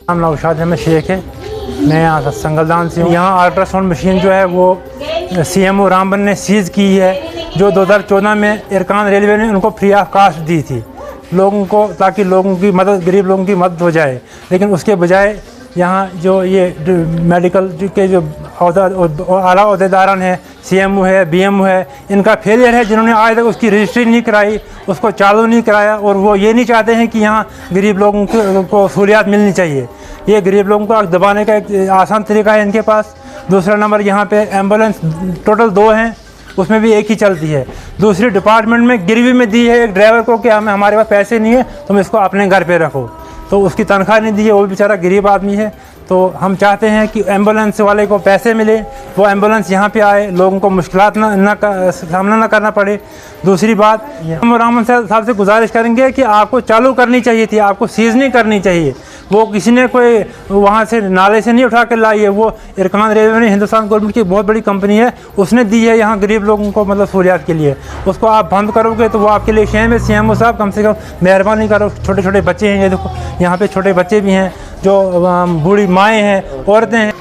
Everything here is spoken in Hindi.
नाम नौशाद अहमद शेख है, मैं यहाँ संगलदान से हूँ। यहाँ अल्ट्रासाउंड मशीन जो है वो CMO रामबन ने सीज़ की है, जो 2014 में इरकान रेलवे ने उनको फ्री ऑफ कास्ट दी थी लोगों को, ताकि लोगों की मदद, गरीब लोगों की मदद हो जाए। लेकिन उसके बजाय यहाँ जो ये मेडिकल के जो आला अहदेदारान है, CMO है, BMO है, इनका फेलियर है, जिन्होंने आज तक उसकी रजिस्ट्री नहीं कराई, उसको चालू नहीं कराया, और वो ये नहीं चाहते हैं कि यहाँ गरीब लोगों को सहूलियात मिलनी चाहिए। ये गरीब लोगों को दबाने का एक आसान तरीका है इनके पास। दूसरा नंबर, यहाँ पे एम्बुलेंस टोटल 2 हैं, उसमें भी एक ही चलती है। दूसरी डिपार्टमेंट में गिरवी में दी है एक ड्राइवर को कि हमारे पास पैसे नहीं है, तुम इसको अपने घर पे रखो, तो उसकी तनख्वाह नहीं दी है, वो भी बेचारा गरीब आदमी है। तो हम चाहते हैं कि एम्बुलेंस वाले को पैसे मिले, वो एम्बुलेंस यहाँ पे आए, लोगों को मुश्किलात सामना ना करना पड़े। दूसरी बात, हम रामन साहब से गुजारिश करेंगे कि आपको चालू करनी चाहिए थी, आपको सीज़ नहीं करनी चाहिए। वो किसी ने कोई वहाँ से नाले से नहीं उठा कर लाई है, वो इरकान रेलवे ने, हिंदुस्तान गवर्नमेंट की बहुत बड़ी कंपनी है, उसने दी है यहाँ गरीब लोगों को मतलब सहूलियात के लिए। उसको आप बंद करोगे तो वो आपके लिए शेम है। CMO साहब, कम से कम मेहरबानी करो। छोटे छोटे बच्चे हैं, ये देखो यहाँ पे छोटे बच्चे भी हैं, जो बूढ़ी माएँ हैं, औरतें हैं।